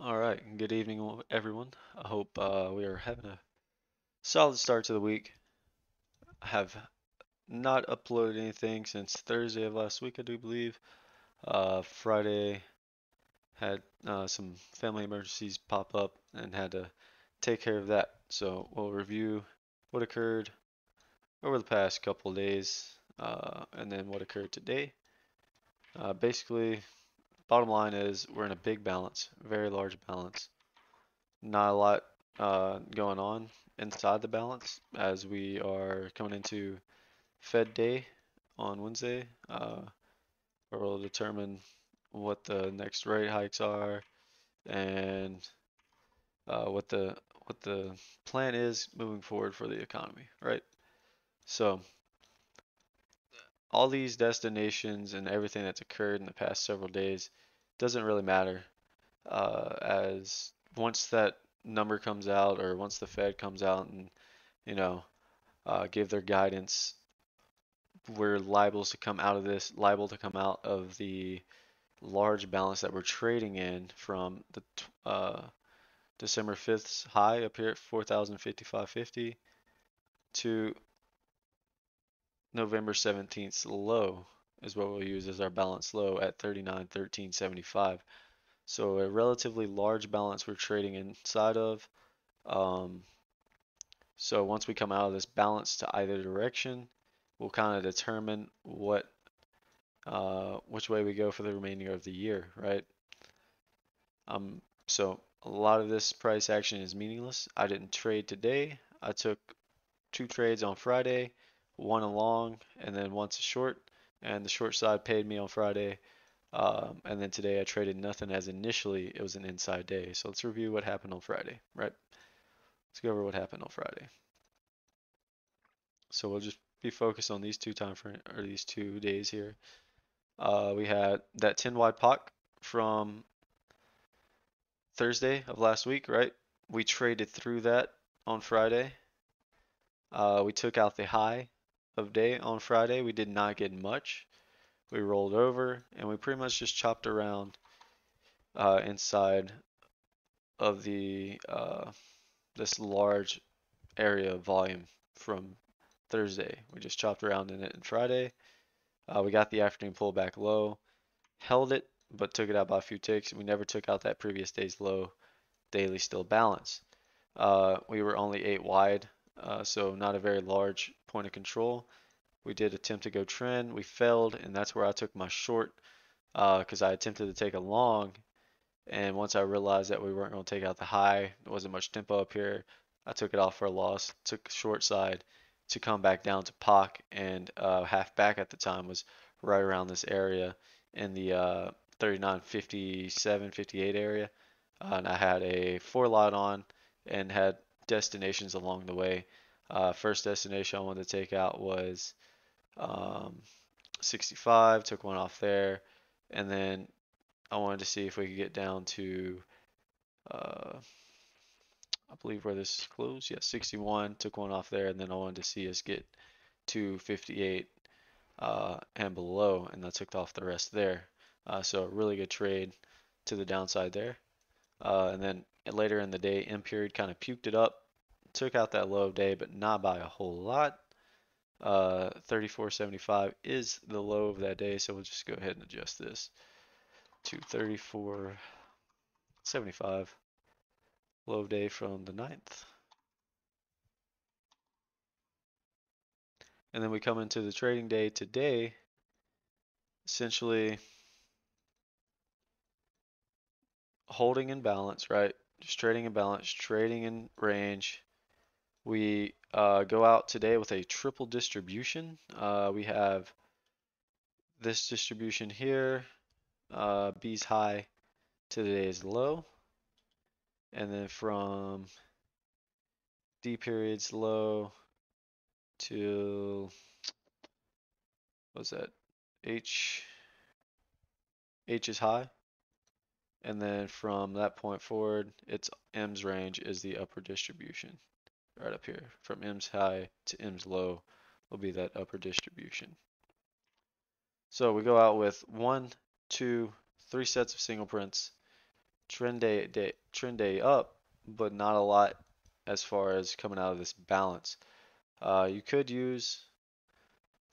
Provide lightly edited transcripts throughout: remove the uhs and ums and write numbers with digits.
All right, good evening, everyone. I hope we are having a solid start to the week. I have not uploaded anything since Thursday of last week, I do believe. Friday had some family emergencies pop up and had to take care of that. So we'll review what occurred over the past couple of days and then what occurred today. Basically, bottom line is we're in a big balance, very large balance. Not a lot going on inside the balance as we are coming into Fed Day on Wednesday, where we'll determine what the next rate hikes are and what the plan is moving forward for the economy, right? So all these destinations and everything that's occurred in the past several days doesn't really matter as once that number comes out or once the Fed comes out and you know give their guidance, we're liable to come out of the large balance that we're trading in from the December 5th's high up here at 4,055.50 to November 17th's low is what we'll use as our balance low at 39,1375. So a relatively large balance we're trading inside of. Um, so once we come out of this balance to either direction, we'll kind of determine which way we go for the remainder of the year, right? So a lot of this price action is meaningless. I didn't trade today. I took two trades on Friday, one a long and then once a short, and the short side paid me on Friday. And then today I traded nothing as initially it was an inside day. So let's review what happened on Friday, right? Let's go over what happened on Friday. So we'll just be focused on these two time frame or these 2 days here. We had that 10 wide POC from Thursday of last week, right? We traded through that on Friday. We took out the high of day on Friday. We did not get much. We rolled over and we pretty much just chopped around inside of the this large area of volume from Thursday. We just chopped around in it on Friday. We got the afternoon pullback low, held it, but took it out by a few ticks. We never took out that previous day's low. Daily still balance. We were only 8 wide, so not a very large point of control. We did attempt to go trend. We failed, and that's where I took my short because I attempted to take a long. And once I realized that we weren't going to take out the high, there wasn't much tempo up here, I took it off for a loss, took short side to come back down to POC, and half back at the time was right around this area in the 39.57, 58 area. And I had a 4 lot on and had destinations along the way. First destination I wanted to take out was um, 65, took one off there, and then I wanted to see if we could get down to, uh, I believe where this closed, yeah, 61, took one off there, and then I wanted to see us get to 58 and below, and I took off the rest there. So a really good trade to the downside there. And then later in the day, M period kind of puked it up, took out that low of day, but not by a whole lot. 34.75 is the low of that day, so we'll just go ahead and adjust this to 34.75, low of day from the 9th. And then we come into the trading day today, essentially holding in balance, right? Just trading in balance, trading in range. We go out today with a triple distribution. We have this distribution here, B's high to today's low, and then from D period's low to what's that? H H is high, and then from that point forward, it's M's range is the upper distribution right up here. From M's high to M's low will be that upper distribution. So we go out with one, two, three sets of single prints trend day up, but not a lot as far as coming out of this balance. You could use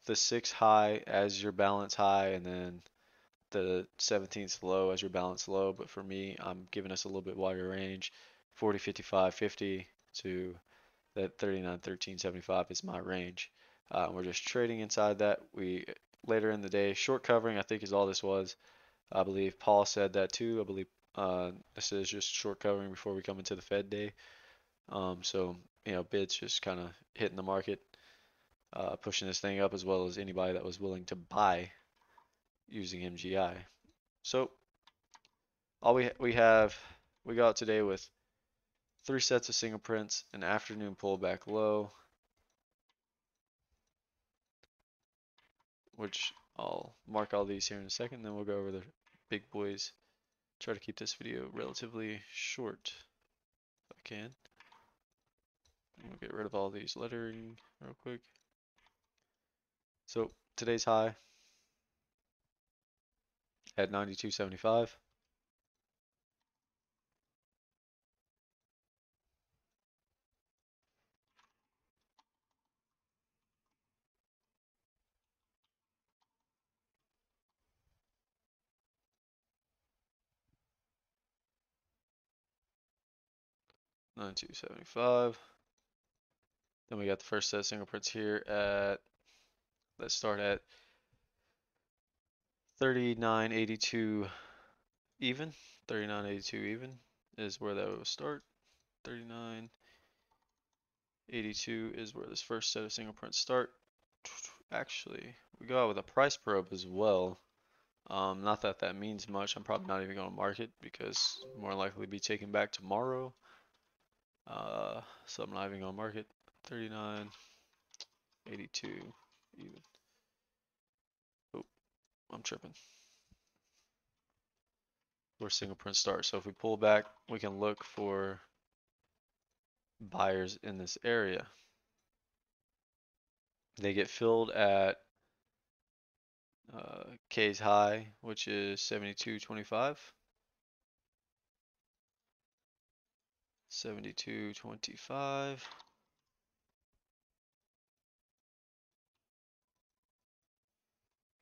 the 6 high as your balance high and then the 17th low as your balance low, but for me, I'm giving us a little bit wider range. 40, 55, 50 to that 39, 13, 75 is my range. We're just trading inside that. We later in the day, short covering I think is all this was. I believe Paul said that too. I believe this is just short covering before we come into the Fed day. So bids just kind of hitting the market, pushing this thing up as well as anybody that was willing to buy using MGI. So all we got today with 3 sets of single prints, an afternoon pullback low, which I'll mark all these here in a second, then we'll go over the big boys. Try to keep this video relatively short if I can. We'll get rid of all these lettering real quick. So today's high at 92.75. $92.75. Then we got the first set of single prints here at, let's start at 39.82 even. 39.82 even is where that will start. 39.82 is where this first set of single prints start. Actually, we go out with a price probe as well. Not that that means much. I'm probably not even going to mark it because more likely be taken back tomorrow. So I'm not even going to mark it. 39.82 even. Oh, I'm tripping. Where single print starts. So if we pull back, we can look for buyers in this area. They get filled at K's high, which is 72.25. 72.25.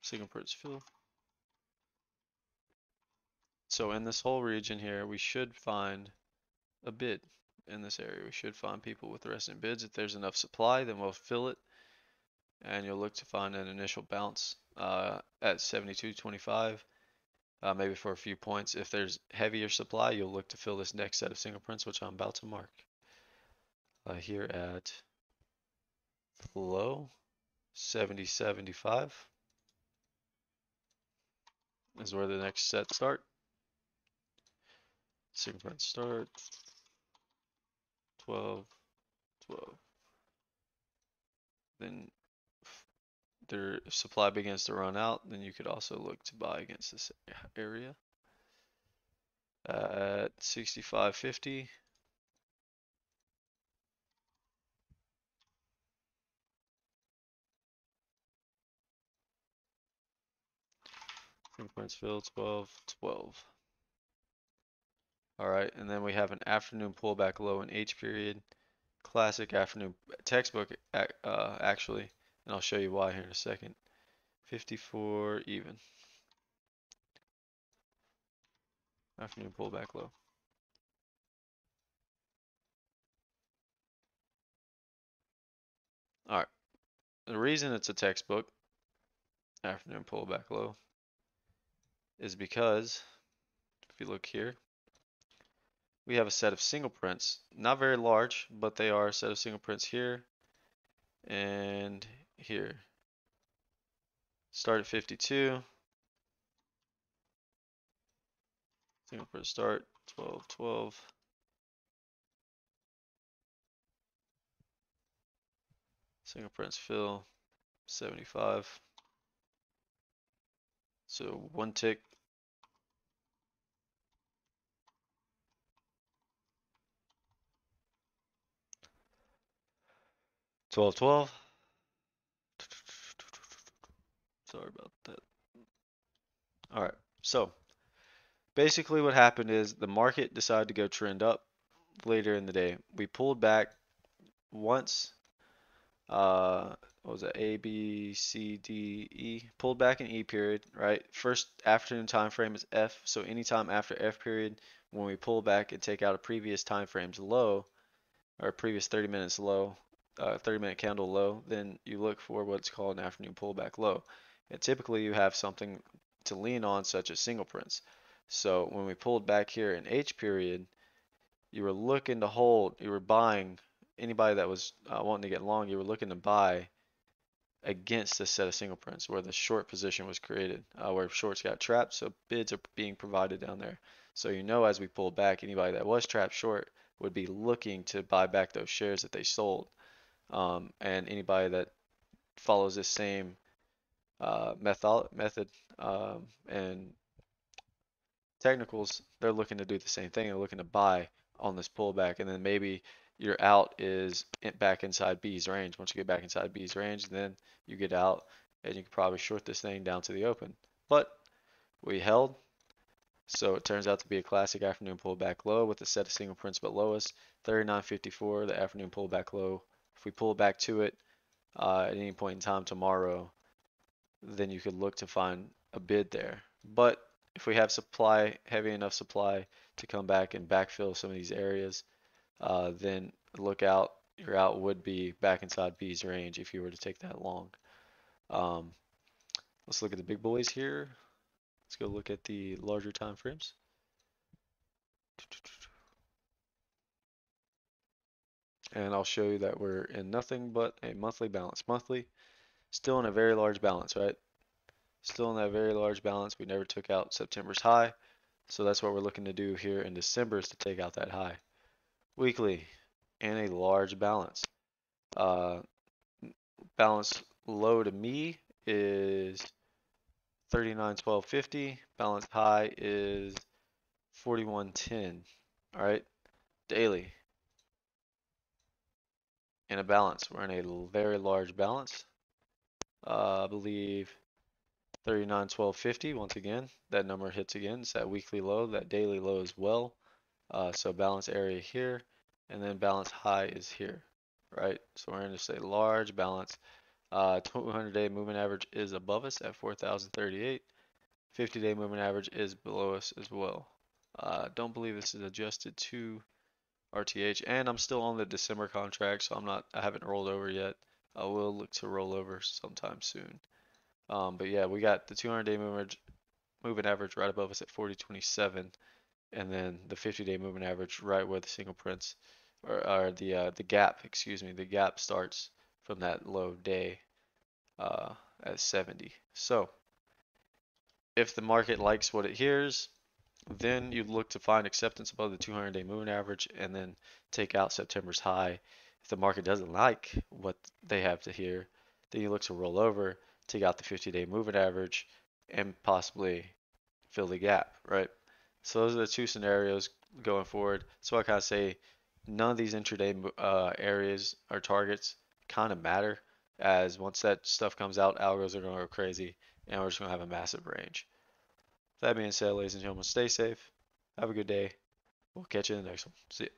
Single prints fill. So in this whole region here, we should find a bid in this area. We should find people with resident bids. If there's enough supply, then we'll fill it. And you'll look to find an initial bounce at 72.25, maybe for a few points. If there's heavier supply, you'll look to fill this next set of single prints, which I'm about to mark. Here at the low, 70.75 is where the next set start. Single print start, 12, 12. Then their supply begins to run out, then you could also look to buy against this area at 65.50. Points filled 12, 12. All right, and then we have an afternoon pullback low in H period. Classic afternoon textbook actually, and I'll show you why here in a second. 54 even. Afternoon pullback low. All right. The reason it's a textbook afternoon pullback low is because if you look here, we have a set of single prints, not very large, but they are a set of single prints here and here. Start at 52. Single print start 12, 12. Single prints fill 75. So one tick. Twelve, 12. Sorry about that. All right, so Basically what happened is the market decided to go trend up later in the day. We pulled back once, what was it, A, B, C, D, E, pulled back in E period, right? First afternoon time frame is F, so anytime after F period, when we pull back and take out a previous time frame's low, or a previous 30 minutes low, 30-minute candle low, then you look for what's called an afternoon pullback low. And typically you have something to lean on, such as single prints. So when we pulled back here in H period, you were looking to hold, you were buying, anybody that was wanting to get long, you were looking to buy against this set of single prints where the short position was created, where shorts got trapped, so bids are being provided down there. So you know as we pull back, anybody that was trapped short would be looking to buy back those shares that they sold. And anybody that follows this same method and technicals, they're looking to do the same thing. They're looking to buy on this pullback, and then maybe your out is back inside B's range. Once you get back inside B's range, then you get out, and you can probably short this thing down to the open. But we held, so it turns out to be a classic afternoon pullback low with a set of single prints but lowest, 39.54, the afternoon pullback low. If we pull back to it at any point in time tomorrow, then you could look to find a bid there. But if we have supply, heavy enough supply to come back and backfill some of these areas, then look out. Your out would be back inside B's range if you were to take that long. Um, let's look at the big boys here. Let's go look at the larger time frames. And I'll show you that we're in nothing but a monthly balance. Monthly, still in a very large balance, right? Still in that very large balance. We never took out September's high. So that's what we're looking to do here in December, is to take out that high. Weekly, in a large balance. Uh, balance low to me is 39.1250. Balance high is 41.10. All right, daily in a balance. We're in a very large balance. I believe 39.1250. Once again, that number hits again. It's that weekly low, that daily low as well. So balance area here, and then balance high is here, right? So we're in just a large balance. 200-day moving average is above us at 4,038. 50-day moving average is below us as well. Don't believe this is adjusted to RTH, and I'm still on the December contract, so I haven't rolled over yet. I will look to roll over sometime soon. But yeah, we got the 200-day moving average right above us at 40.27, and then the 50-day moving average right where the single prints or the gap, excuse me, the gap starts from that low day at 70. So if the market likes what it hears, then you look to find acceptance above the 200-day moving average and then take out September's high. If the market doesn't like what they have to hear, then you look to roll over, take out the 50-day moving average, and possibly fill the gap, right? So those are the two scenarios going forward. So I kind of say none of these intraday areas or targets kind of matter, as once that stuff comes out, algos are going to go crazy, and we're just going to have a massive range. That being said, ladies and gentlemen, stay safe. Have a good day. We'll catch you in the next one. See ya.